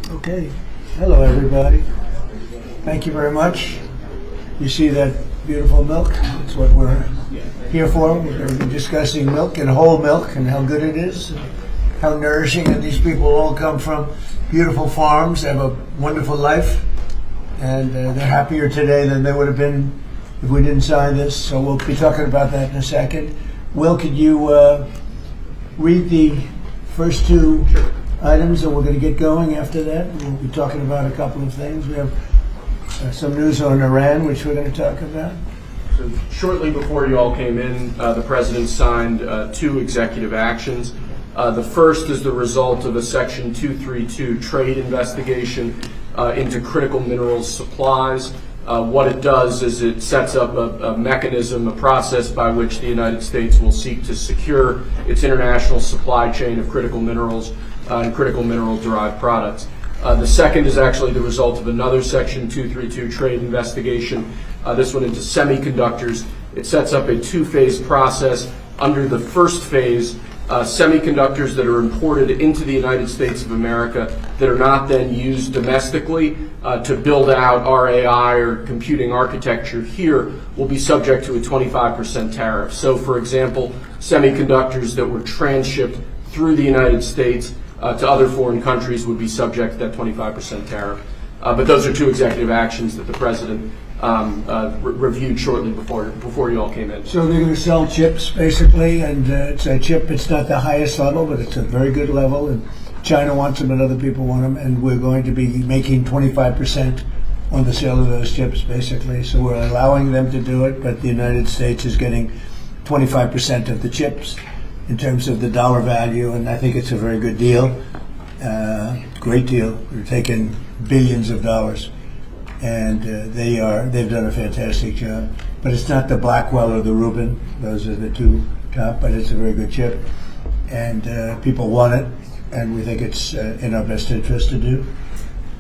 Okay. Hello, everybody. Thank you very much. You see that beautiful milk? That's what we're here for. We're going to be discussing milk and whole milk and how good it is, how nourishing. And these people all come from beautiful farms. They have a wonderful life, and they're happier today than they would have been if we didn't sign this. So we'll be talking about that in a second. Will, could you read the first two items, and we're going to get going after that. We'll be talking about a couple of things. We have some news on Iran, which we're going to talk about. So shortly before you all came in, the President signed two executive actions. The first is the result of a Section 232 trade investigation into critical minerals supplies. What it does is it sets up a mechanism, a process by which the United States will seek to secure its international supply chain of critical minerals and critical mineral-derived products. The second is actually the result of another Section 232 trade investigation, this one into semiconductors. It sets up a two-phase process. Under the first phase, semiconductors that are imported into the United States of America that are not then used domestically to build out our AI or computing architecture here will be subject to a 25% tariff. So, for example, semiconductors that were transshipped through the United States to other foreign countries would be subject to that 25% tariff. But those are two executive actions that the President reviewed shortly before you all came in. So they're going to sell chips, basically, and it's a chip. It's not the highest level, but it's a very good level, and China wants them and other people want them, and we're going to be making 25% on the sale of those chips, basically. So we're allowing them to do it, but the United States is getting 25% of the chips in terms of the dollar value, and I think it's a very good deal, great deal. We're taking billions of dollars, and they've done a fantastic job. But it's not the Blackwell or the Rubin; those are the two top. But it's a very good chip, and people want it, and we think it's in our best interest to do.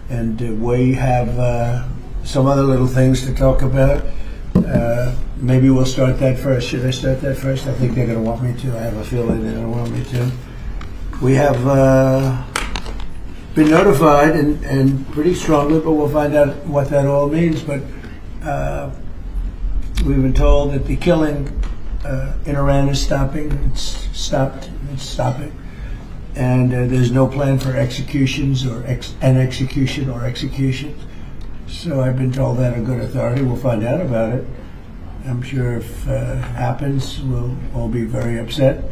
And we have some other little things to talk about. Maybe we'll start that first. Should I start that first? I think they're going to want me to. I have a feeling they're going to want me to. We have been notified, and pretty strongly, but we'll find out what that all means. But we've been told that the killing in Iran is stopping. It's stopped. It's stopping. And there's no plan for executions or executions. So I've been told that a good authority. We'll find out about it. I'm sure if it happens, we'll all be very upset,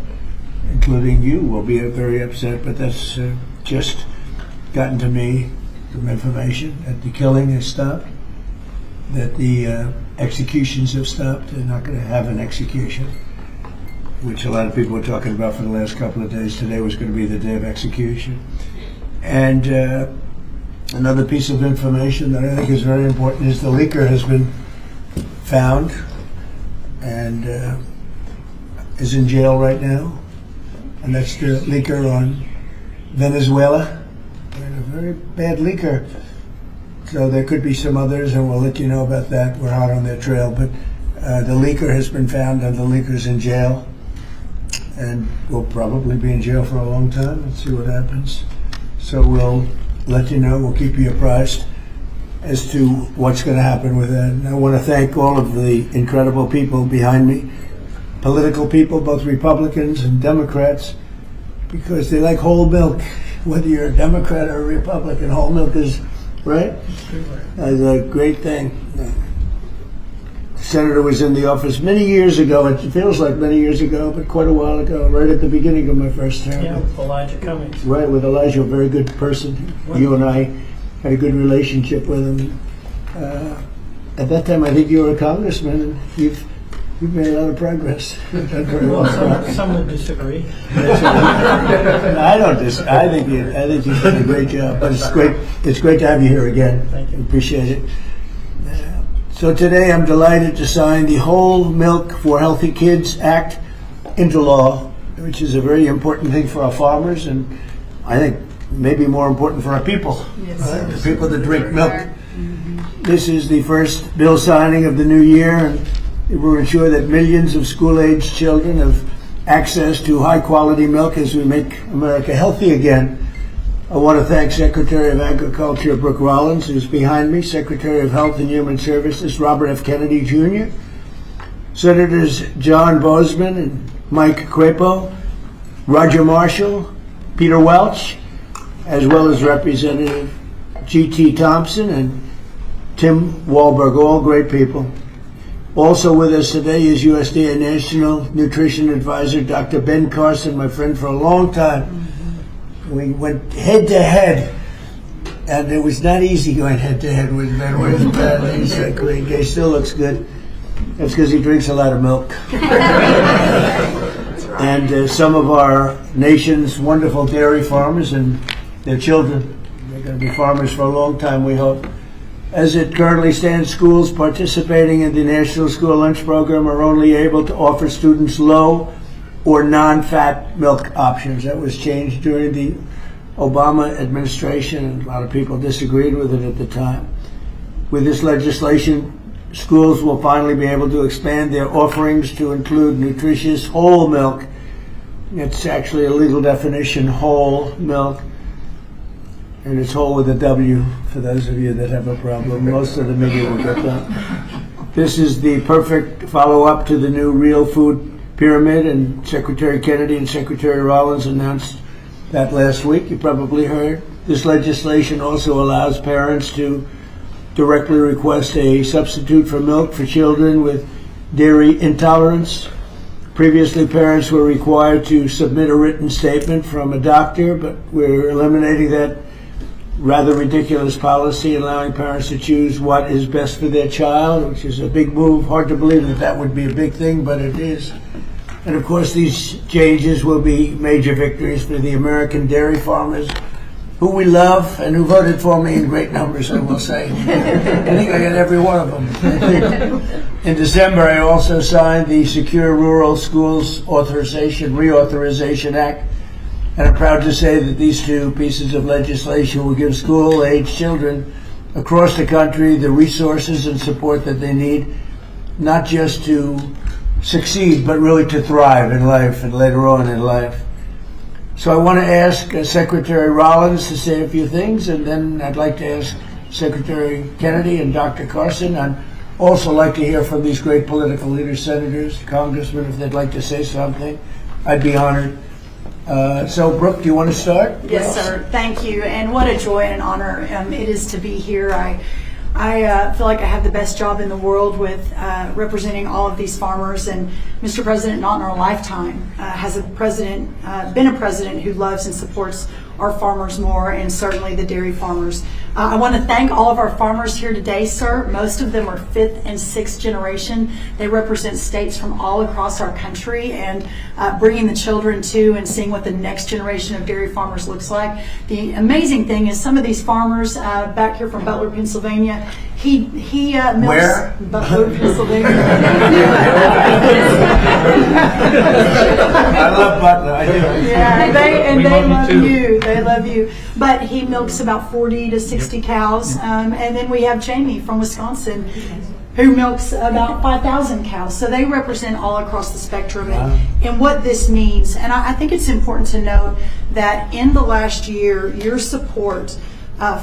including you will be very upset, but that's just gotten to me, some information that the killing has stopped, that the executions have stopped. They're not going to have an execution, which a lot of people were talking about for the last couple of days. Today was going to be the day of execution. And another piece of information that I think is very important is the leaker has been found and is in jail right now. And that's the leaker on Venezuela. And a very bad leaker. So there could be some others, and we'll let you know about that. We're hot on their trail. But the leaker has been found, and the leaker's in jail. And will probably be in jail for a long time. Let's see what happens. So we'll let you know. We'll keep you apprised as to what's going to happen with that. And I want to thank all of the incredible people behind me, political people, both Republicans and Democrats, because they like whole milk. Whether you're a Democrat or a Republican, whole milk is, right? That's a great thing. The senator was in the office many years ago. It feels like many years ago, but quite a while ago, right at the beginning of my first term. Yeah, with Elijah Cummings. Right, with Elijah, a very good person. You and I had a good relationship with him. At that time, I think you were a congressman, and you've made a lot of progress. Well, some would disagree. I don't disagree. I think you've done a great job. But it's great. It's great to have you here again. Thank you. Appreciate it. So today, I'm delighted to sign the Whole Milk for Healthy Kids Act into law, which is a very important thing for our farmers, and I think maybe more important for our people. Yes, right? The people that drink milk. This is the first bill signing of the new year, and it will ensure that millions of school-aged children have access to high-quality milk as we make America healthy again. I want to thank Secretary of Agriculture Brooke Rollins, who's behind me, Secretary of Health and Human Services Robert F. Kennedy Jr., Senators John Boozman and Mike Crapo, Roger Marshall, Peter Welch, as well as Representative G.T. Thompson and Tim Wahlberg, all great people. Also with us today is USDA National Nutrition Advisor Dr. Ben Carson, my friend for a long time. We went head to head, and it was not easy going head to head with Ben. He's a great guy, still looks good. That's because he drinks a lot of milk. And some of our nation's wonderful dairy farmers and their children. They're going to be farmers for a long time, we hope. As it currently stands, schools participating in the National School Lunch Program are only able to offer students low or non-fat milk options. That was changed during the Obama administration, and a lot of people disagreed with it at the time. With this legislation, schools will finally be able to expand their offerings to include nutritious whole milk. It's actually a legal definition, whole milk. And it's whole with a W, for those of you that have a problem. Most of the media will get that. This is the perfect follow-up to the new Real Food Pyramid, and Secretary Kennedy and Secretary Rollins announced that last week. You probably heard. This legislation also allows parents to directly request a substitute for milk for children with dairy intolerance. Previously, parents were required to submit a written statement from a doctor, but we're eliminating that rather ridiculous policy, allowing parents to choose what is best for their child, which is a big move. Hard to believe that that would be a big thing, but it is. And of course, these changes will be major victories for the American dairy farmers, who we love and who voted for me in great numbers, I will say. I think I got every one of them. In December, I also signed the Secure Rural Schools Reauthorization Act, and I'm proud to say that these two pieces of legislation will give school-age children across the country the resources and support that they need, not just to succeed, but really to thrive in life and later on in life. So I want to ask Secretary Rollins to say a few things, and then I'd like to ask Secretary Kennedy and Dr. Carson. I'd also like to hear from these great political leaders, senators, congressmen, if they'd like to say something. I'd be honored. So, Brooke, do you want to start? Yes, sir. Thank you. And what a joy and an honor it is to be here. I feel like I have the best job in the world with representing all of these farmers. And Mr. President, not in our lifetime, has been a president who loves and supports our farmers more, and certainly the dairy farmers. I want to thank all of our farmers here today, sir. Most of them are 5th and 6th generation. They represent states from all across our country, and bringing the children to and seeing what the next generation of dairy farmers looks like. The amazing thing is some of these farmers back here from Butler, Pennsylvania, he milks. Where? Butler, Pennsylvania. I love Butler. I do. Yeah, they love you. They love you. But he milks about 40 to 60 cows. And then we have Jamie from Wisconsin, who milks about 5,000 cows. So they represent all across the spectrum. And what this means, and I think it's important to note that in the last year, your support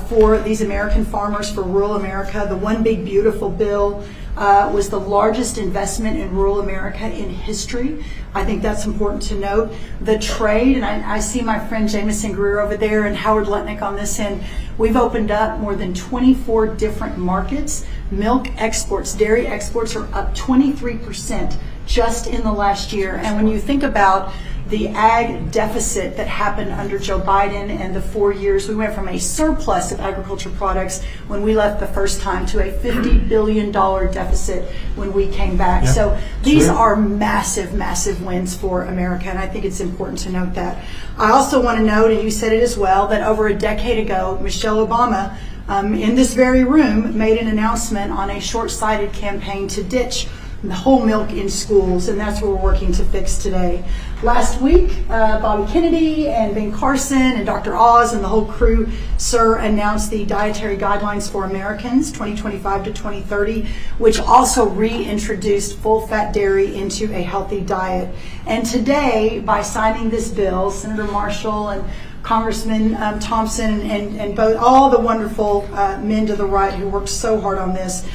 for these American farmers, for rural America, the One Big Beautiful Bill was the largest investment in rural America in history. I think that's important to note. The trade, and I see my friend Jameson Greer over there and Howard Letnick on this end, we've opened up more than 24 different markets. Milk exports, dairy exports are up 23% just in the last year. And when you think about the ag deficit that happened under Joe Biden and the 4 years, we went from a surplus of agriculture products when we left the first time to a $50 billion deficit when we came back. Yeah. So these are massive, massive wins for America, and I think it's important to note that. I also want to note, and you said it as well, that over a decade ago, Michelle Obama, in this very room, made an announcement on a short-sighted campaign to ditch whole milk in schools, and that's what we're working to fix today. Last week, Bobby Kennedy and Ben Carson and Dr. Oz and the whole crew, sir, announced the Dietary Guidelines for Americans 2025 to 2030, which also reintroduced full-fat dairy into a healthy diet. And today, by signing this bill, Senator Marshall and Congressman Thompson and both all the wonderful men to the right who worked so hard on this,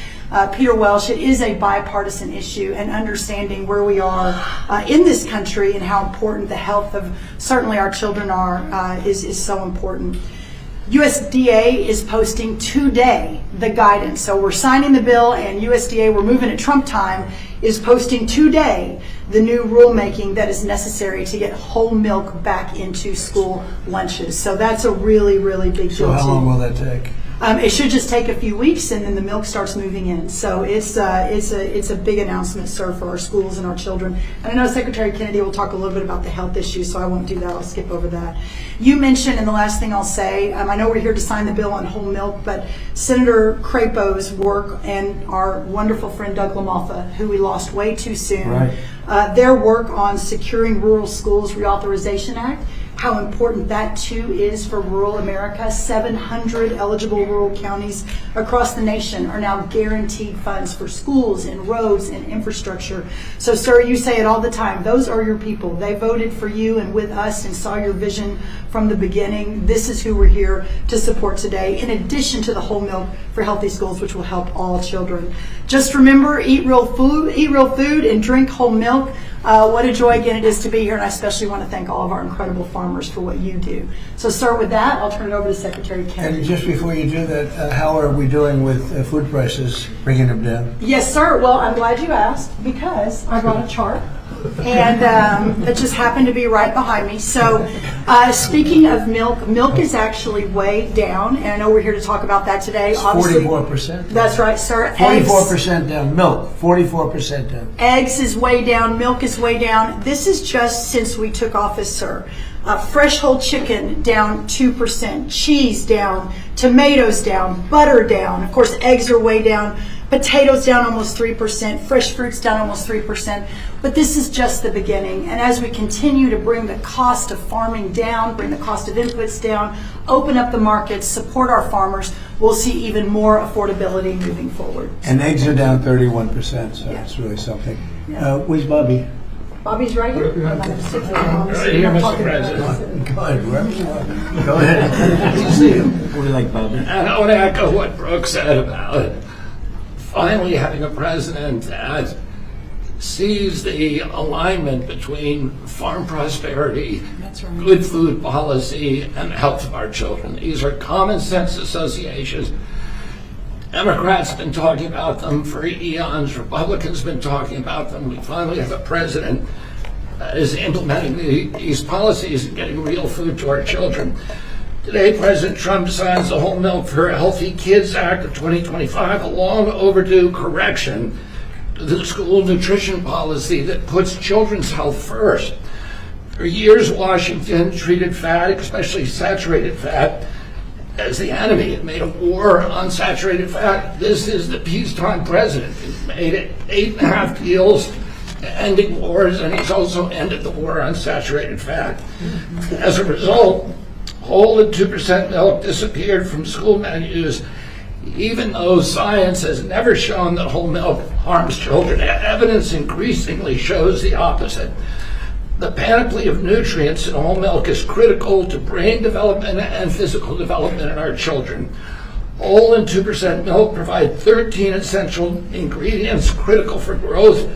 Peter Welsh, it is a bipartisan issue, and understanding where we are in this country and how important the health of certainly our children are is so important. USDA is posting today the guidance. So we're signing the bill, and USDA, we're moving at Trump time, is posting today the new rulemaking that is necessary to get whole milk back into school lunches. So that's a really, really big deal. So how long will that take? It should just take a few weeks, and then the milk starts moving in. So it's a big announcement, sir, for our schools and our children. And I know Secretary Kennedy will talk a little bit about the health issues, so I won't do that. I'll skip over that. You mentioned, and the last thing I'll say, I know we're here to sign the bill on whole milk, but Senator Crapo's work and our wonderful friend Doug LaMalfa, who we lost way too soon, Right. their work on securing Rural Schools Reauthorization Act, how important that too is for rural America. 700 eligible rural counties across the nation are now guaranteed funds for schools and roads and infrastructure. So, sir, you say it all the time. Those are your people. They voted for you and with us and saw your vision from the beginning. This is who we're here to support today, in addition to the whole milk for healthy schools, which will help all children. Just remember, eat real food and drink whole milk. What a joy again it is to be here, and I especially want to thank all of our incredible farmers for what you do. So, sir, with that, I'll turn it over to Secretary Kennedy. And just before you do that, how are we doing with food prices, bringing them down? Yes, sir. Well, I'm glad you asked, because I brought a chart, and it just happened to be right behind me. So, speaking of milk, milk is actually way down, and I know we're here to talk about that today. Obviously, 44%. That's right, sir. 44% down. Milk, 44% down. Eggs is way down. Milk is way down. This is just since we took office, sir. Fresh whole chicken down 2%, cheese down, tomatoes down, butter down. Of course, eggs are way down. Potatoes down almost 3%, fresh fruits down almost 3%. But this is just the beginning. And as we continue to bring the cost of farming down, bring the cost of inputs down, open up the markets, support our farmers, we'll see even more affordability moving forward. And eggs are down 31%, so Yeah. it's really something. Yeah. Where's Bobby? Bobby's right here. Right here, Mr. President. Go ahead, wherever you are. Go ahead. Good to see you. We like Bobby. And I want to echo what Brooke said about finally having a president that sees the alignment between farm prosperity, That's right. good food policy, and the health of our children. These are common sense associations. Democrats have been talking about them for eons. Republicans have been talking about them. We finally have a president that is implementing these policies and getting real food to our children. Today, President Trump signs the Whole Milk for Healthy Kids Act of 2025, a long overdue correction to the school nutrition policy that puts children's health first. For years, Washington treated fat, especially saturated fat, as the enemy. It made a war on saturated fat. This is the peacetime president. He made it 8.5 deals ending wars, and he's also ended the war on saturated fat. As a result, whole and 2% milk disappeared from school menus, even though science has never shown that whole milk harms children. Evidence increasingly shows the opposite. The panoply of nutrients in whole milk is critical to brain development and physical development in our children. Whole and 2% milk provide 13 essential ingredients critical for growth,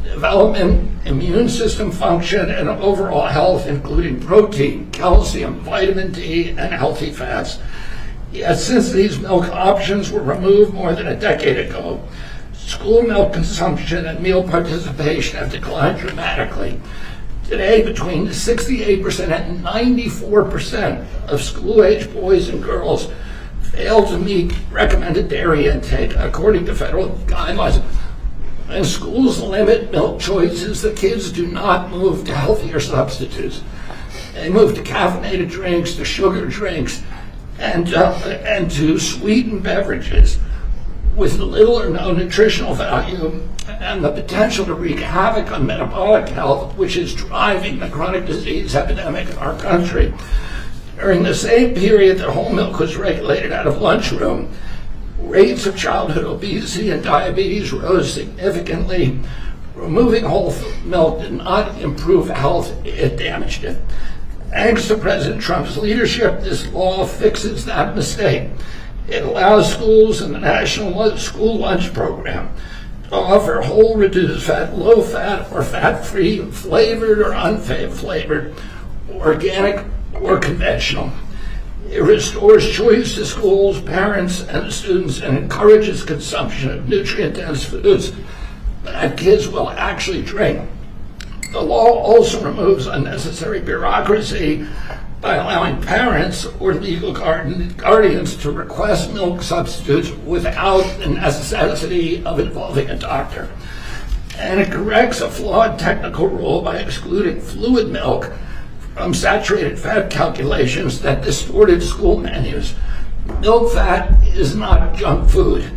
development, immune system function, and overall health, including protein, calcium, vitamin D, and healthy fats. Yet since these milk options were removed more than a decade ago, school milk consumption and meal participation have declined dramatically. Today, between 68% and 94% of school-age boys and girls fail to meet recommended dairy intake, according to federal guidelines. When schools limit milk choices, the kids do not move to healthier substitutes. They move to caffeinated drinks, to sugar drinks, and to sweetened beverages. with little or no nutritional value and the potential to wreak havoc on metabolic health, which is driving the chronic disease epidemic in our country. During the same period that whole milk was regulated out of lunchroom, rates of childhood obesity and diabetes rose significantly. Removing whole milk did not improve health, it damaged it. Thanks to President Trump's leadership, this law fixes that mistake. It allows schools in the National School Lunch Program to offer whole reduced fat, low fat, or fat-free, flavored or unflavored, organic or conventional. It restores choice to schools, parents, and students and encourages consumption of nutrient-dense foods that kids will actually drink. The law also removes unnecessary bureaucracy by allowing parents or legal guardians to request milk substitutes without the necessity of involving a doctor. And it corrects a flawed technical rule by excluding fluid milk from saturated fat calculations that distorted school menus. Milk fat is not junk food.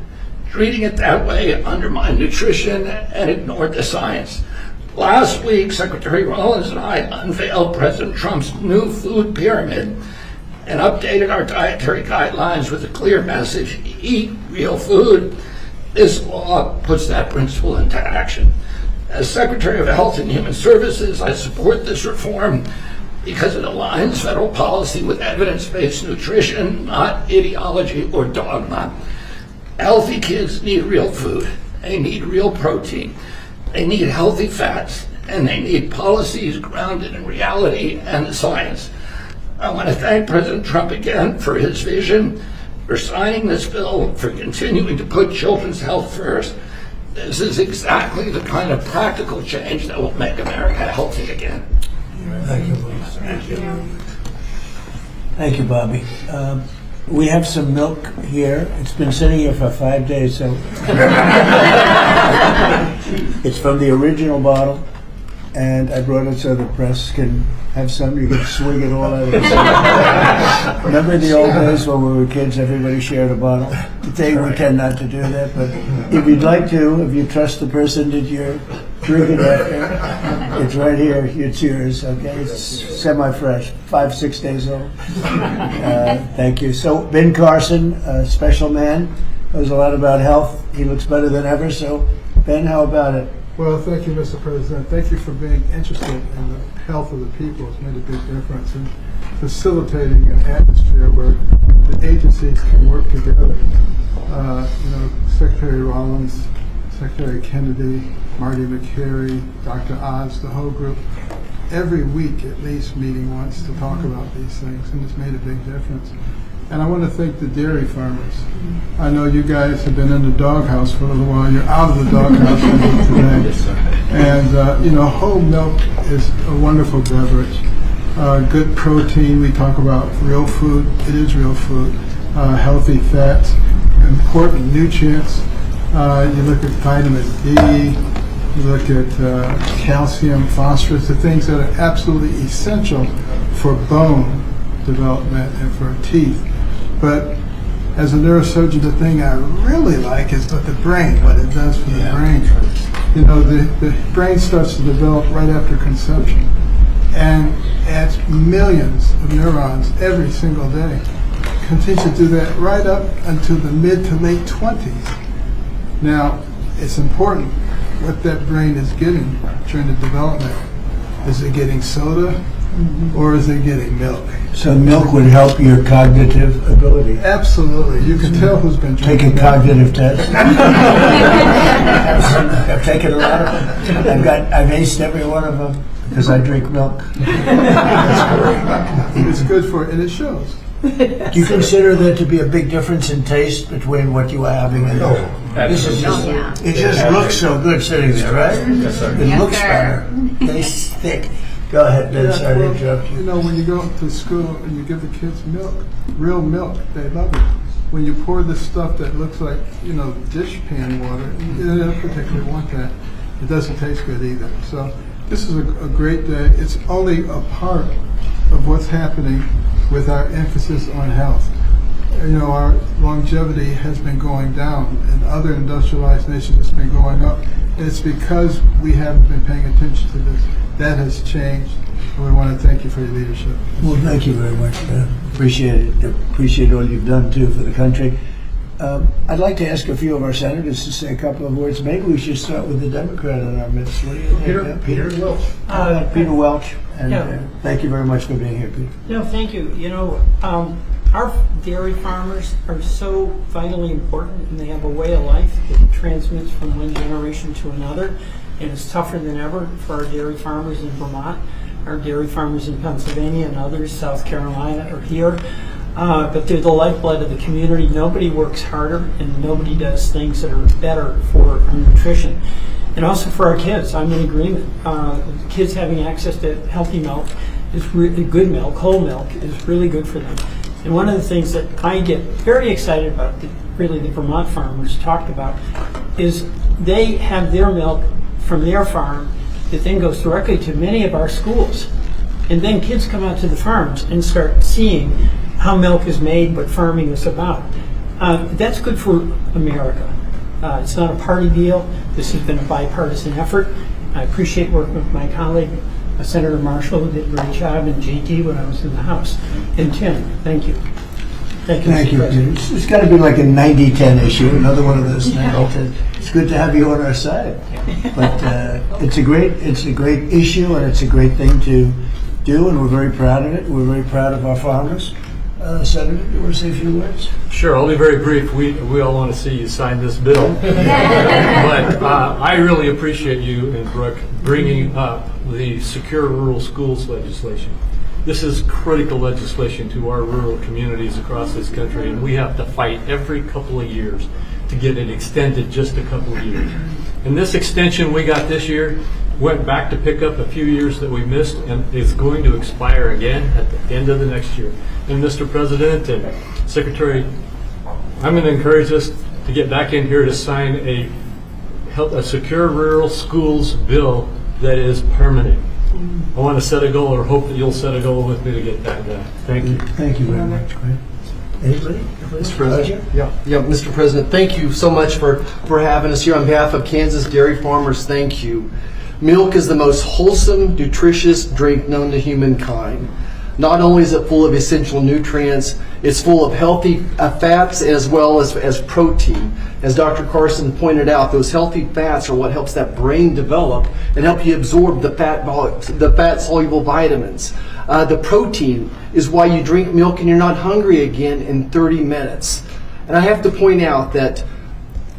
Treating it that way undermined nutrition and ignored the science. Last week, Secretary Rollins and I unveiled President Trump's new food pyramid and updated our dietary guidelines with a clear message: eat real food. This law puts that principle into action. As Secretary of Health and Human Services, I support this reform because it aligns federal policy with evidence-based nutrition, not ideology or dogma. Healthy kids need real food. They need real protein. They need healthy fats, and they need policies grounded in reality and the science. I want to thank President Trump again for his vision, for signing this bill, for continuing to put children's health first. This is exactly the kind of practical change that will make America healthy again. Thank you, Bobby. Thank you, Bobby. We have some milk here. It's been sitting here for 5 days, so it's from the original bottle, and I brought it so the press can have some. You can swing it all out of it. Remember the old days when we were kids, everybody shared a bottle? Today we tend not to do that, but if you'd like to, if you trust the person that you're drinking after, it's right here, it's yours, okay? It's semi-fresh, 5-6 days old. Thank you. So Ben Carson, a special man, knows a lot about health. He looks better than ever, so Ben, how about it? Well, thank you, Mr. President. Thank you for being interested in the health of the people. It's made a big difference in facilitating an atmosphere where the agencies can work together. Secretary Rollins, Secretary Kennedy, Marty McCary, Dr. Oz, the whole group, every week at least meeting once to talk about these things, and it's made a big difference. And I want to thank the dairy farmers. I know you guys have been in the doghouse for a little while. You're out of the doghouse today. And, whole milk is a wonderful beverage. Good protein. We talk about real food. It is real food. Healthy fats, important nutrients. You look at vitamin D, you look at calcium, phosphorus, the things that are absolutely essential for bone development and for teeth. But as a neurosurgeon, the thing I really like is the brain, what it does for the brain. The brain starts to develop right after conception and adds millions of neurons every single day. Continues to do that right up until the mid to late 20s. Now, it's important what that brain is getting during the development. Is it getting soda or is it getting milk? So milk would help your cognitive ability. Absolutely. You can tell who's been Take drinking a cognitive test. I've taken a lot of them. I've aced every one of them because I drink milk. It's good for it, and it shows. Do you consider there to be a big difference in taste between what you are having and this is just, it just looks so good sitting there, right? Yes, sir. It looks better. Tastes thick. Go ahead, Ben. Sorry to interrupt you. When you go to school and you give the kids milk, real milk, they love it. When you pour this stuff that looks like, dish pan water, they don't particularly want that. It doesn't taste good either. So this is a great day. It's only a part of what's happening with our emphasis on health. our longevity has been going down. In other industrialized nations, it's been going up. It's because we haven't been paying attention to this. That has changed, and we want to thank you for your leadership. Well, thank you very much. Appreciate it. Appreciate all you've done, too, for the country. I'd like to ask a few of our senators to say a couple of words. Maybe we should start with the Democrat in our midst. What do you think? Peter Welch. Peter Welch. And thank you very much for being here, Peter. No, thank you. Our dairy farmers are so vitally important, and they have a way of life that transmits from one generation to another, and it's tougher than ever for our dairy farmers in Vermont, our dairy farmers in Pennsylvania and others, South Carolina, are here. But they're the lifeblood of the community. Nobody works harder, and nobody does things that are better for our nutrition. And also for our kids, I'm in agreement. Kids having access to healthy milk is really good milk, whole milk, is really good for them. And one of the things that I get very excited about, that really the Vermont farmers talked about, is they have their milk from their farm that then goes directly to many of our schools. And then kids come out to the farms and start seeing how milk is made, what farming is about. That's good for America. It's not a party deal. This has been a bipartisan effort. I appreciate working with my colleague, Senator Marshall, who did a great job, and JT when I was in the House. And Tim, thank you. Thank you, Thank Mr. you, President. Peter. It's got to be like a 90-10 issue, another one of those 90-10. It's good to have you on our side. But it's a great issue, and it's a great thing to do, and we're very proud of it. We're very proud of our farmers. Senator, do you want to say a few words? Sure, I'll be very brief. We all want to see you sign this bill. But I really appreciate you and Brooke bringing up the Secure Rural Schools legislation. This is critical legislation to our rural communities across this country, and we have to fight every couple of years to get it extended just a couple of years. And this extension we got this year went back to pick up a few years that we missed, and is going to expire again at the end of the next year. And Mr. President and Secretary, I'm going to encourage us to get back in here to sign a Secure Rural Schools bill that is permanent. I want to set a goal, or hope that you'll set a goal with me to get that done. Thank you. Thank you very much. Anybody? Mr. President. Yeah, Mr. President, thank you so much for having us here. On behalf of Kansas dairy farmers, thank you. Milk is the most wholesome, nutritious drink known to humankind. Not only is it full of essential nutrients, it's full of healthy fats as well as protein. As Dr. Carson pointed out, those healthy fats are what helps that brain develop and help you absorb the fat-soluble vitamins. The protein is why you drink milk and you're not hungry again in 30 minutes. And I have to point out that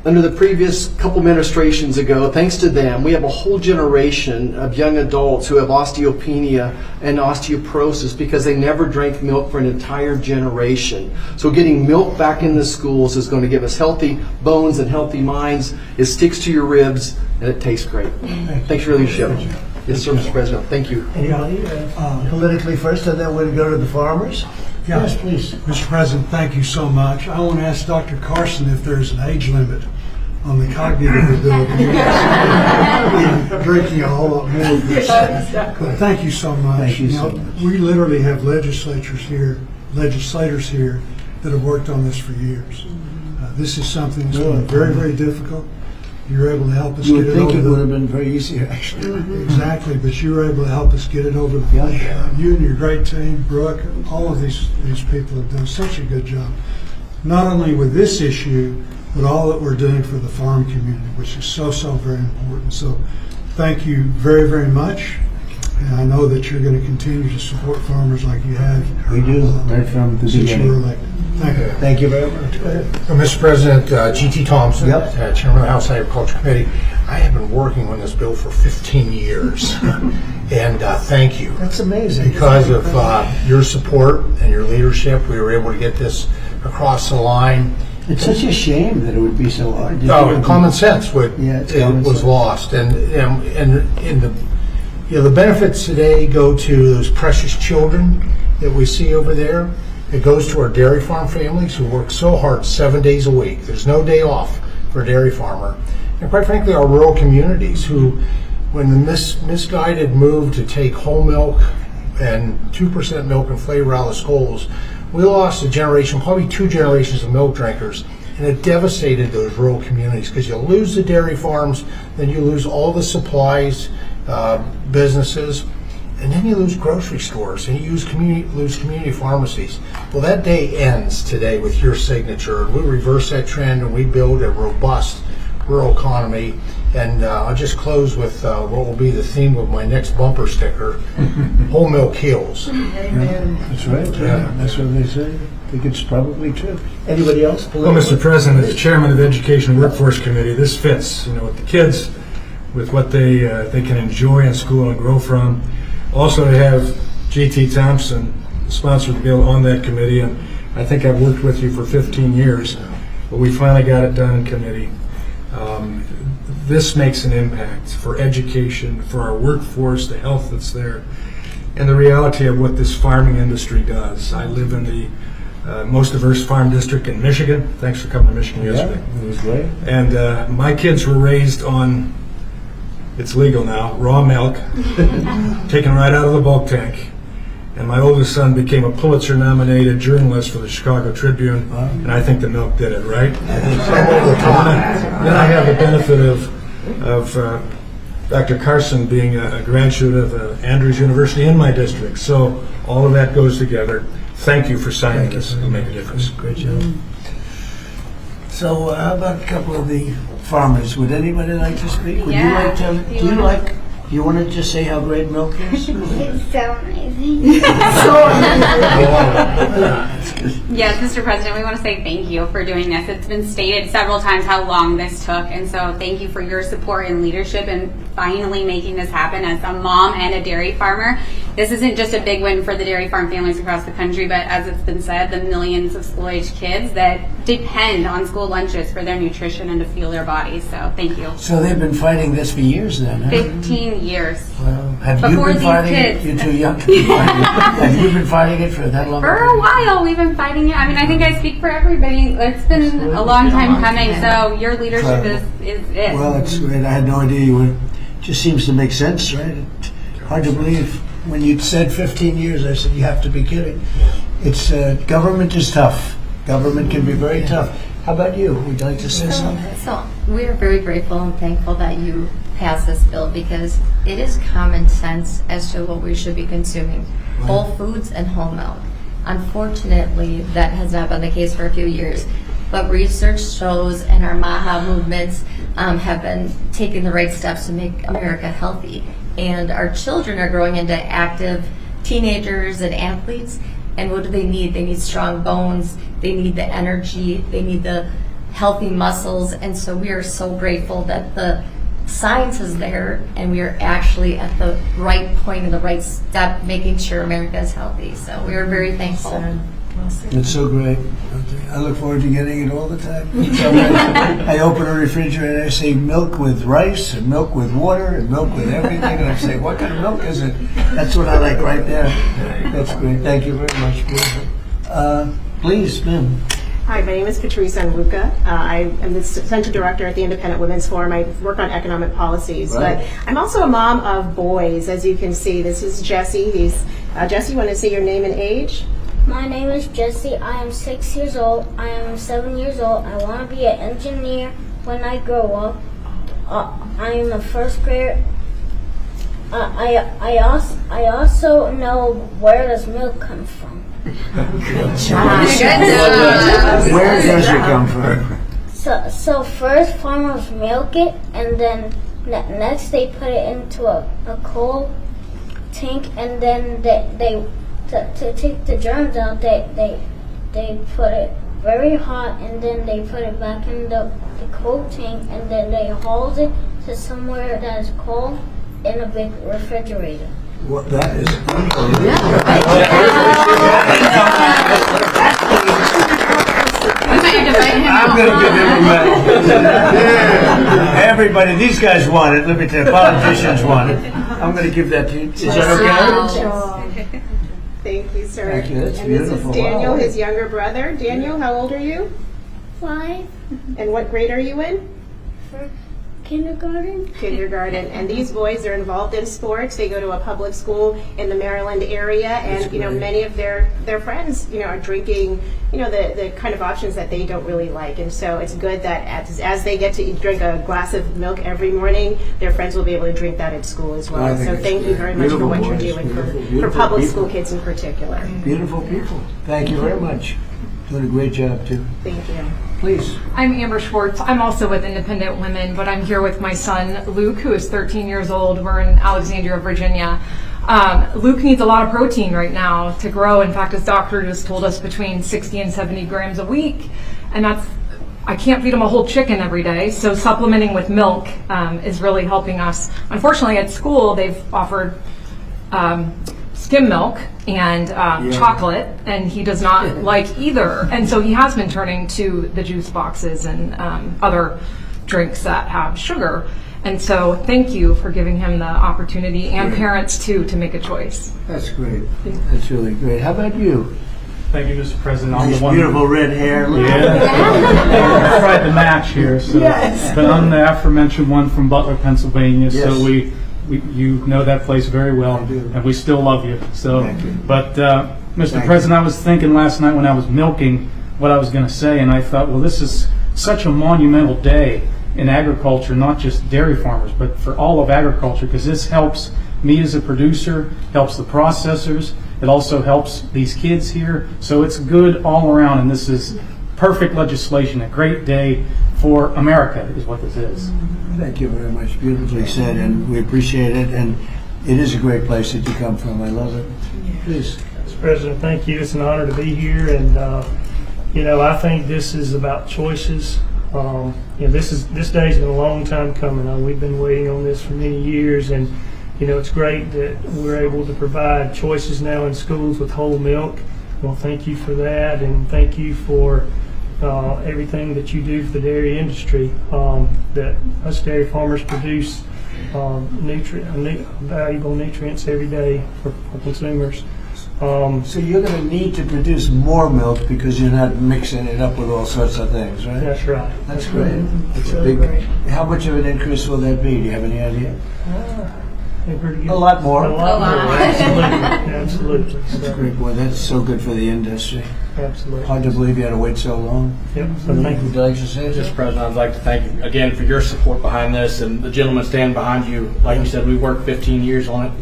under the previous couple administrations ago, thanks to them, we have a whole generation of young adults who have osteopenia and osteoporosis because they never drank milk for an entire generation. So getting milk back in the schools is going to give us healthy bones and healthy minds. It sticks to your ribs and it tastes great. Thanks for your leadership. Yes, sir, Mr. President. Thank you. Anybody? Politically first, and then we'll go to the farmers. Yeah. Yes, please. Mr. President, thank you so much. I want to ask Dr. Carson if there's an age limit on the cognitive ability. Drinking a whole lot more of this. But thank you so much. Thank you so much. We literally have legislators here that have worked on this for years. This is something that's been very, very difficult. You're able to help us You get would it think over it would have been very easy, actually. Exactly, but you were able to help us get it over the finish line. You and your great team, Brooke, all of these people have done such a good job. Not only with this issue, but all that we're doing for the farm community, which is so very important. So thank you very, very much. And I know that you're going to continue to support farmers like you have. We do, right from the Since you were beginning. elected. Thank you. Thank you very much. Go ahead. Mr. President, G.T. Thompson, Yep. Chairman of the House Agriculture Committee. I have been working on this bill for 15 years, and thank you. That's amazing. Because of your support and your leadership, we were able to get this across the line. It's such a shame that it would be so hard. Common sense Yeah, it's common was sense. lost, and in the benefits today go to those precious children that we see over there. It goes to our dairy farm families who work so hard 7 days a week. There's no day off for a dairy farmer. And quite frankly, our rural communities who, when the misguided move to take whole milk and 2% milk and flavor out of schools, we lost a generation, probably 2 generations of milk drinkers, and it devastated those rural communities because you lose the dairy farms, then you lose all the supplies, businesses, and then you lose grocery stores, and you lose community pharmacies. Well, that day ends today with your signature. We reverse that trend and we build a robust rural economy. And I'll just close with what will be the theme of my next bumper sticker: whole milk heals. Amen. That's right. Yeah, that's what they say. I think it's probably true. Anybody else? Well, Mr. President, as Chairman of the Education and Workforce Committee, this fits, with the kids, with what they can enjoy in school and grow from. Also to have G.T. Thompson sponsor the bill on that committee, and I think I've worked with you for 15 years, but we finally got it done in committee. This makes an impact for education, for our workforce, the health that's there, and the reality of what this farming industry does. I live in the most diverse farm district in Michigan. Thanks for coming to Michigan yesterday. It was great. And my kids were raised on, it's legal now, raw milk, taken right out of the bulk tank. And my oldest son became a Pulitzer-nominated journalist for the Chicago Tribune, and I think the milk did it, right? Then I have the benefit of Dr. Carson being a graduate of Andrews University in my district. So all of that goes together. Thank you for signing this. It'll make a difference. Great job. So how about a couple of the farmers? Would anybody like to speak? Would Yeah. you like to? You want to just say how great milk is? It's so amazing. Yes, Mr. President, we want to say thank you for doing this. It's been stated several times how long this took, and so thank you for your support and leadership in finally making this happen. As a mom and a dairy farmer, this isn't just a big win for the dairy farm families across the country, but as it's been said, the millions of school-age kids that depend on school lunches for their nutrition and to fuel their bodies. So thank you. So they've been fighting this for years then, huh? 15 years. Well, have you Before been these fighting kids. it? You're too young to be fighting it. Have you been fighting it for that long? For a while, we've been fighting it. I mean, I think I speak for everybody. It's been a long time coming, so your leadership is it. Well, it's great. I had no idea you were. Just seems to make sense, right? Hard to believe. When you said 15 years, I said, you have to be kidding. It's government is tough. Government can be very tough. How about you? Would you like to say something? So we are very grateful and thankful that you passed this bill because it is common sense as to what we should be consuming. Whole foods and whole milk. Unfortunately, that has not been the case for a few years. But research shows and our MAHA movements have been taking the right steps to make America healthy. And our children are growing into active teenagers and athletes. And what do they need? They need strong bones. They need the energy. They need the healthy muscles. And so we are so grateful that the science is there and we are actually at the right point and the right step making sure America is healthy. So we are very thankful. It's so great. I look forward to getting it all the time. So I open a refrigerator and I say milk with rice and milk with water and milk with everything. And I say, what kind of milk is it? That's what I like right there. That's great. Thank you very much. Please, ma'am. Hi, my name is Patrice Anruca. I am the Center Director at the Independent Women's Forum. I work on economic policies, Right. but I'm also a mom of boys. As you can see, this is Jesse. Jesse, you want to say your name and age? My name is Jesse. I am 6 years old. I am 7 years old. I want to be an engineer when I grow up. I am a first grader. I also know where does milk come from. Where does it come from? So first farmers milk it, and then next they put it into a coal tank, and then they to take the germs out, they put it very hot, and then they put it back in the coal tank, and then they haul it to somewhere that is cold in a big refrigerator. Well, that is unbelievable. I'm going to give everybody, these guys want it. Let me tell you, politicians want it. I'm going to give that to you. Is that okay? Thank you, sir. Thank you. That's and beautiful. This is Daniel, Wow. his younger brother. Daniel, how old are you? 5. And what grade are you in? Kindergarten. And these boys are involved in sports. They go to a public school in the Maryland area, and many of their friends are drinking the kind of options that they don't really like. And so it's good that as they get to drink a glass of milk every morning, their friends will be able to drink that at school as well. So thank you very much for what you're doing for public school kids in particular. Beautiful people. Thank you very much. Doing a great job too. Thank you. Please. I'm Amber Schwartz. I'm also with Independent Women, but I'm here with my son, Luke, who is 13 years old. We're in Alexandria, Virginia. Luke needs a lot of protein right now to grow. In fact, his doctor just told us between 60 and 70 grams a week. And I can't feed him a whole chicken every day, so supplementing with milk is really helping us. Unfortunately, at school, they've offered skim milk and chocolate, and he does not like either. And so he has been turning to the juice boxes and other drinks that have sugar. And so thank you for giving him the opportunity, and parents too, to make a choice. That's great. That's really great. How about you? Thank you, Mr. President. I'm Nice, the one. beautiful red hair. I tried to match here, so. Yes. But I'm the aforementioned one from Butler, Pennsylvania. Yes. So you know that place very well, and we still love you. So, but Mr. President, I was thinking last night when I was milking what I was going to say, and I thought, well, this is such a monumental day in agriculture, not just dairy farmers, but for all of agriculture, because this helps me as a producer, helps the processors, it also helps these kids here. So it's good all around, and this is perfect legislation, a great day for America is what this is. Thank you very much. Beautifully said, and we appreciate it. And it is a great place that you come from. I love it. Please. Mr. President, thank you. It's an honor to be here, and I think this is about choices. This day's been a long time coming. We've been waiting on this for many years, and it's great that we're able to provide choices now in schools with whole milk. Well, thank you for that, and thank you for everything that you do for the dairy industry. That us dairy farmers produce valuable nutrients every day for consumers. So you're going to need to produce more milk because you're not mixing it up with all sorts of things, right? That's right. That's great. That's a big. How much of an increase will that be? Do you have any idea? A lot more. A lot more. Absolutely. That's great, boy. That's so good for the industry. Absolutely. Hard to believe you had to wait so long. Yep. So thank you. Would you like to say Mr. President, I'd like to thank you again for your support behind this, and the gentleman standing behind you. Like you said, we worked 15 years on it.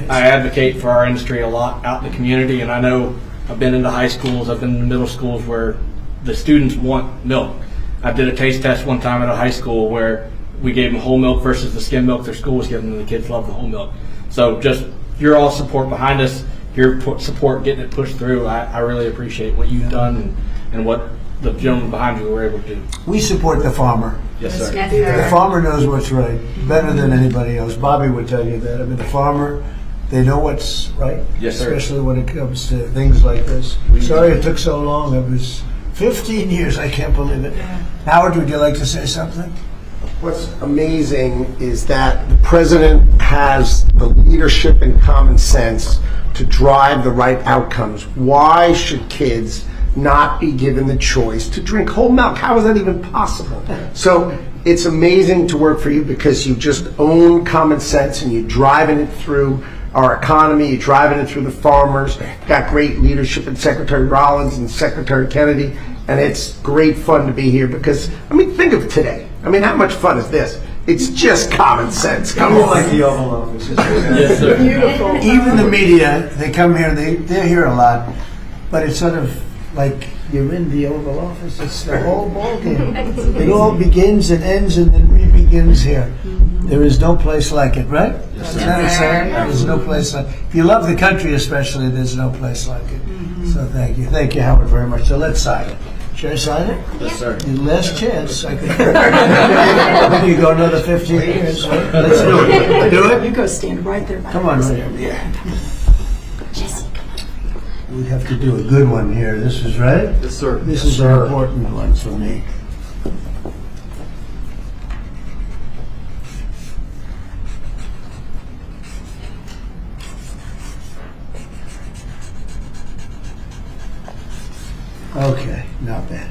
I advocate for our industry a lot out in the community, and I know I've been into high schools, I've been in middle schools where the students want milk. I did a taste test one time at a high school where we gave them whole milk versus the skim milk their school was giving them. The kids love the whole milk. So just your all support behind us, your support getting it pushed through, I really appreciate what you've done and what the gentleman behind you were able to do. We support the farmer. Yes, sir. Yes, sir. The farmer knows what's right better than anybody else. Bobby would tell you that. I mean, the farmer, they know what's right. Yes, sir. Especially when it comes to things like this. Sorry it took so long. It was 15 years. I can't believe it. Howard, would you like to say something? What's amazing is that the president has the leadership and common sense to drive the right outcomes. Why should kids not be given the choice to drink whole milk? How is that even possible? So it's amazing to work for you because you just own common sense and you're driving it through our economy, you're driving it through the farmers. Got great leadership in Secretary Rollins and Secretary Kennedy, and it's great fun to be here because, I mean, think of today. I mean, how much fun is this? It's just common sense. Come on. Like the Oval Office. Yes, sir. Beautiful. Even the media, they come here, they're here a lot, but it's sort of like you're in the Oval Office. It's the whole ballgame. It all begins and ends and then re-begins here. There is no place like it, right? Yes, Is that what I'm saying? There's no place like it. If you love the country especially, there's no place like it. So thank you. Thank you, Howard, very much. So let's sign it. Should I sign it? Yes, sir. Your last chance. I could. Then you go another 15 years. Right? Let's do it. Do it? You go stand right there. Come on, right here. Yeah. We have to do a good one here. This is right? Yes, sir. This is an important one for me. Okay, not bad.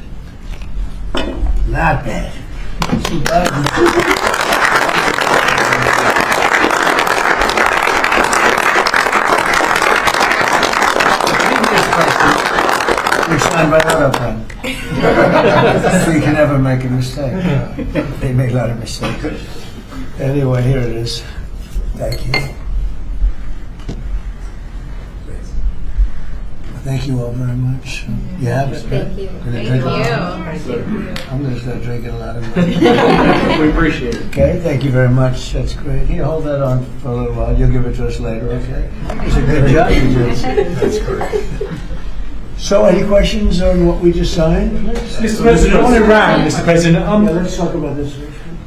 Not bad. You're signed by auto pen. So you can never make a mistake. They make a lot of mistakes. Anyway, here it is. Thank you. Thank you all very much. You have it? Thank you. Thank you. I'm going to start drinking a lot of money. We appreciate it. Okay, thank you very much. That's great. You hold that on for a little while. You'll give it to us later, okay? It's a good job you did. That's great. So, any questions on what we just signed? Mr. President, on Iran, Mr. President, let's talk about this.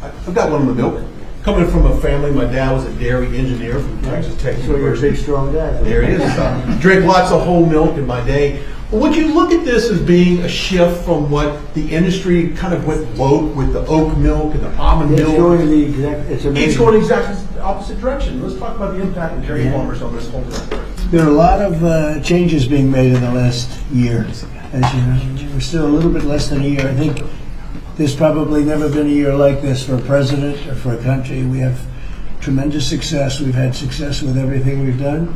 I've got one on the milk. Coming from a family, my dad was a dairy engineer from Texas Tech So you're a big, strong guy. There it is. Drank lots of whole milk in my day. Would you look at this as being a shift from what the industry kind of went woke with the oat milk and the almond milk? It's going the exact. It's going exactly the opposite direction. Let's talk about the impact of dairy farmers on this whole thing. There are a lot of changes being made in the last year. As you know, we're still a little bit less than a year. I think there's probably never been a year like this for a president or for a country. We have tremendous success. We've had success with everything we've done.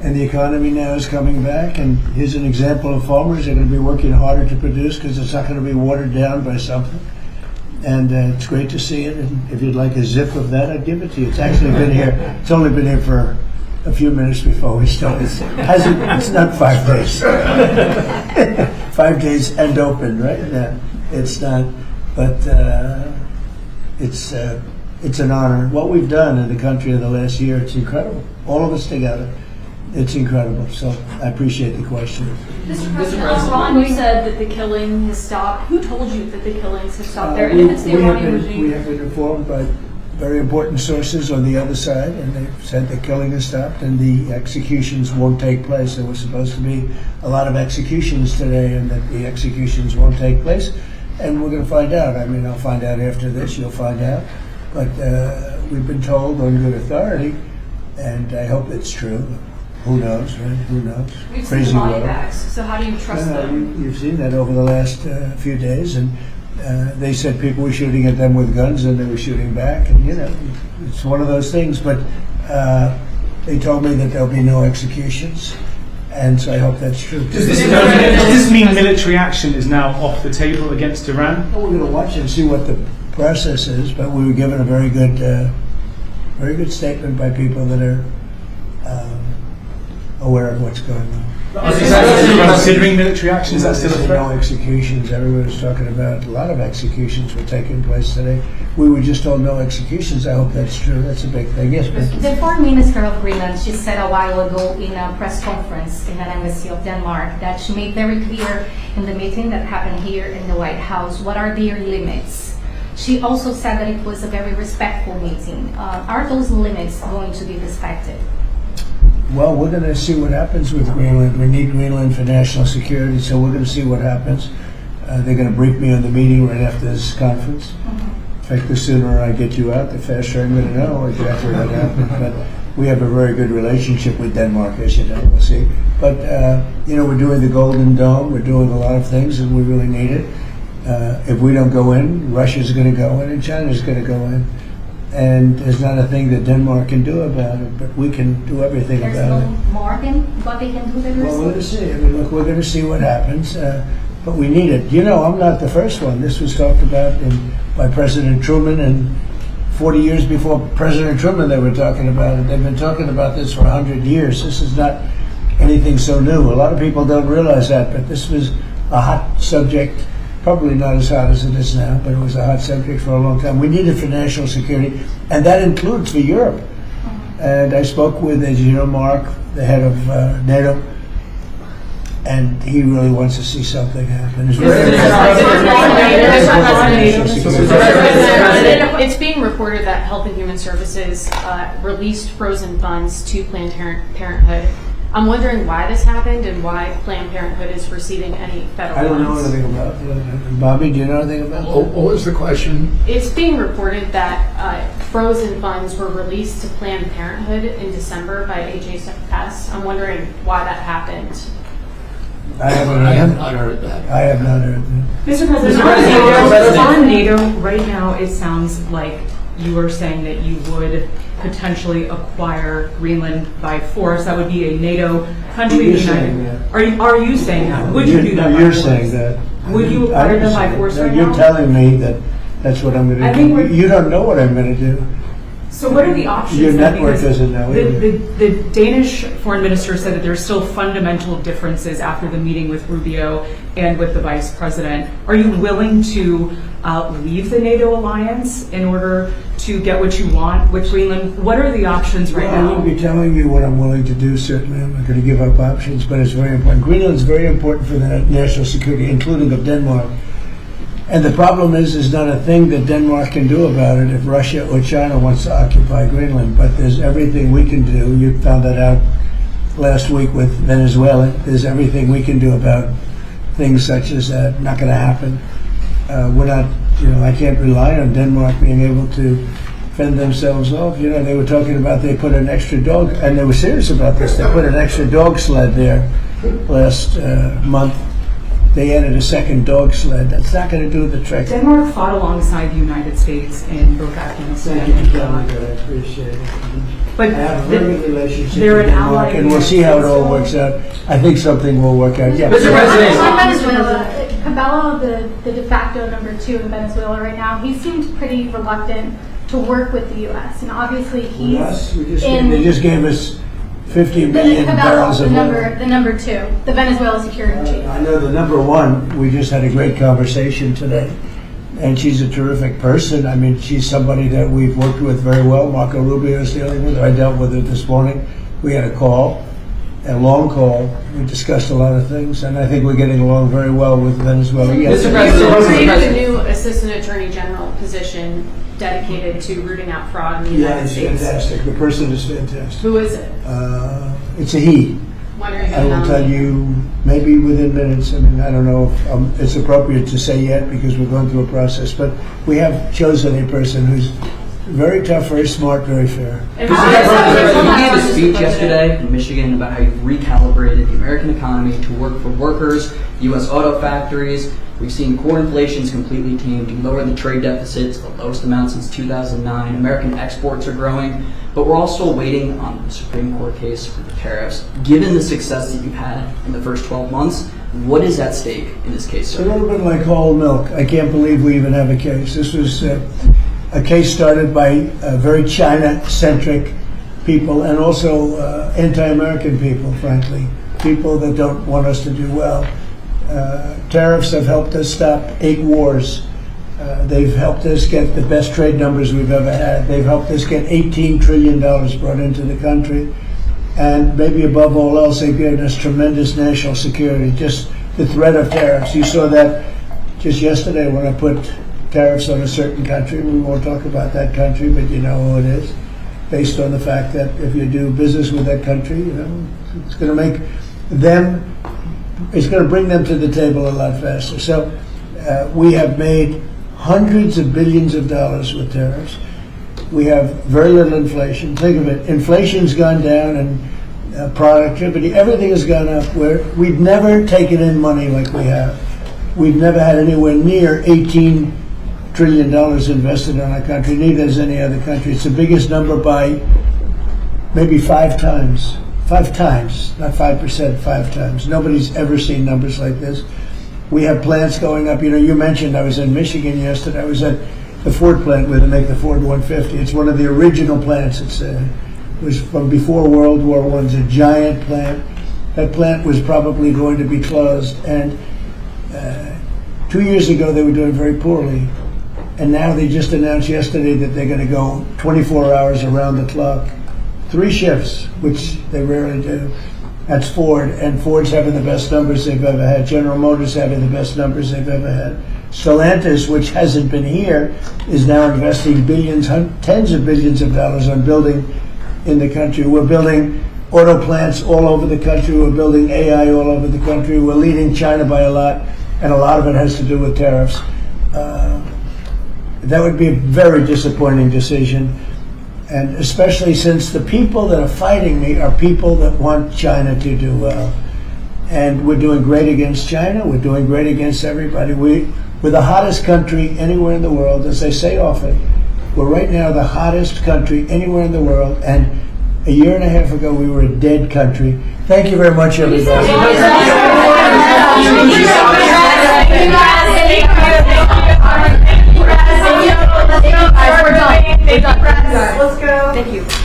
And the economy now is coming back. And here's an example of farmers. They're going to be working harder to produce because it's not going to be watered down by something. And it's great to see it. And if you'd like a zip of that, I'd give it to you. It's actually been here. It's only been here for a few minutes before we started. It's not 5 days. 5 days and open, right? Yeah, it's not. But it's an honor. What we've done in the country in the last year, it's incredible. All of us together. It's incredible. So I appreciate the question. Mr. President, Ron, you said that the killing has stopped. Who told you that the killings have stopped there? And if it's the Iranian regime? We have been informed by very important sources on the other side, and they've said the killing has stopped and the executions won't take place. There was supposed to be a lot of executions today, and that the executions won't take place. And we're going to find out. I mean, I'll find out after this. You'll find out. But we've been told on good authority, and I hope it's true. Who knows, right? Who knows? We've seen the body bags, so how do you trust them? You've seen that over the last few days, and they said people were shooting at them with guns, and they were shooting back, and you know, it's one of those things. But they told me that there'll be no executions, and so I hope that's true. Does this mean military action is now off the table against Iran? Well, we're going to watch and see what the process is, but we were given a very good statement by people that are aware of what's going on. Considering military action, is that still a threat? No executions. Everyone's talking about a lot of executions were taking place today. We were just told no executions. I hope that's true. That's a big thing. Yes, but the Foreign Minister of Greenland, she said a while ago in a press conference in an embassy of Denmark that she made very clear in the meeting that happened here in the White House what are their limits. She also said that it was a very respectful meeting. Are those limits going to be respected? well, we're going to see what happens with Greenland. We need Greenland for national security, so we're going to see what happens. They're going to brief me on the meeting right after this conference. In fact, the sooner I get you out, the faster I'm going to know exactly what happened. But we have a very good relationship with Denmark, as you know. We'll see. But, you know, we're doing the Golden Dome. We're doing a lot of things, and we really need it. If we don't go in, Russia's going to go in, and China's going to go in. And there's not a thing that Denmark can do about it, but we can do everything There's about no it. more than what they can do than Well, we're going to see. I mean, look, we're going to see what happens, but we need it. You know, I'm not the first one. This was talked about by President Truman, and 40 years before President Truman, they were talking about it. They've been talking about this for 100 years. This is not anything so new. A lot of people don't realize that, but this was a hot subject. Probably not as hot as it is now, but it was a hot subject for a long time. We need it for national security, and that includes for Europe. And I spoke with, as you know, Mark, the head of NATO, and he really wants to see something happen. It's being reported that Health and Human Services released frozen funds to Planned Parenthood. I'm wondering why this happened and why Planned Parenthood is receiving any federal funds. I don't know anything about it. Bobby, do you know anything about it? What was the question? It's being reported that frozen funds were released to Planned Parenthood in December by HHS. I'm wondering why that happened. I have not heard that. I have not heard that. Mr. President, on NATO, right now it sounds like you are saying that you would potentially acquire Greenland by force. That would be a NATO country. You're saying that. Are you saying that? Would you do that? No, you're saying that. Would you acquire them by force right You're now? telling me that that's what I'm going to do. You don't know what I'm going to do. So what are the options? Your then? network Because doesn't know either. the Danish foreign minister said that there's still fundamental differences after the meeting with Rubio and with the vice president. Are you willing to leave the NATO alliance in order to get what you want with Greenland? What are the options right Well, now? I won't be telling you what I'm willing to do, certainly. I'm not going to give up options, but it's very important. Greenland's very important for the national security, including of Denmark. And the problem is not a thing that Denmark can do about it if Russia or China wants to occupy Greenland. But there's everything we can do. You found that out last week with Venezuela. There's everything we can do about things such as that. Not going to happen. We're not, I can't rely on Denmark being able to fend themselves off. They were talking about they put an extra dog, and they were serious about this. They put an extra dog sled there last month. They added a second dog sled. That's not going to do the trick. Denmark fought alongside the United States in both Afghanistan Thank you and for telling me Iraq. that. I appreciate it. But I have a very good relationship they're with an Denmark, ally and we'll see how it all works out. I think something will work out. Yeah. Venezuela, Cabello, the de facto number 2 in Venezuela right now, he seems pretty reluctant to work with the U.S. And obviously he's Yes, they just gave us 50 million barrels of oil. the number 2, the Venezuela security chief. I know the number 1, we just had a great conversation today, and she's a terrific person. I mean, she's somebody that we've worked with very well. Marco Rubio is dealing with her. I dealt with her this morning. We had a call, a long call. We discussed a lot of things, and I think we're getting along very well with Venezuela. Yes. Mr. President, you created a new Assistant Attorney General position dedicated to rooting out fraud in the United States. Yeah, it's fantastic. The person is fantastic. Who is it? It's a he. When are you I will tell you maybe within minutes. I mean, I don't know if it's appropriate to say yet because we're going through a process, but we have chosen a person who's very tough, very smart, very fair. You gave a speech yesterday in Michigan about how you've recalibrated the American economy to work for workers, U.S. auto factories. We've seen core inflation's completely tamed. You lowered the trade deficit to the lowest amount since 2009. American exports are growing, but we're all still waiting on the Supreme Court case for the tariffs. Given the success that you've had in the first 12 months, what is at stake in this case, sir? It's a little bit like whole milk. I can't believe we even have a case. This was a case started by very China-centric people and also anti-American people, frankly, people that don't want us to do well. Tariffs have helped us stop 8 wars. They've helped us get the best trade numbers we've ever had. They've helped us get $18 trillion brought into the country. And maybe above all else, they've given us tremendous national security. Just the threat of tariffs. You saw that just yesterday when I put tariffs on a certain country. We won't talk about that country, but you know who it is. Based on the fact that if you do business with that country, it's going to make them, it's going to bring them to the table a lot faster. So we have made hundreds of billions of dollars with tariffs. We have very little inflation. Think of it, inflation's gone down and productivity, everything has gone up. We've never taken in money like we have. We've never had anywhere near $18 trillion invested in our country, neither has any other country. It's the biggest number by maybe 5 times. 5 times, not 5%, 5 times. Nobody's ever seen numbers like this. We have plants going up. You mentioned I was in Michigan yesterday. I was at the Ford plant where they make the Ford 150. It's one of the original plants. It was from before World War I. It's a giant plant. That plant was probably going to be closed. And 2 years ago, they were doing very poorly. And now they just announced yesterday that they're going to go 24 hours around the clock. 3 shifts, which they rarely do. That's Ford, and Ford's having the best numbers they've ever had. General Motors having the best numbers they've ever had. Stellantis, which hasn't been here, is now investing billions, tens of billions of dollars on building in the country. We're building auto plants all over the country. We're building AI all over the country. We're leading China by a lot, and a lot of it has to do with tariffs. That would be a very disappointing decision. And especially since the people that are fighting me are people that want China to do well. And we're doing great against China. We're doing great against everybody. We're the hottest country anywhere in the world, as I say often. We're right now the hottest country anywhere in the world. And a year and a half ago, we were a dead country. Thank you very much, everybody. We're done. Let's go. Thank you.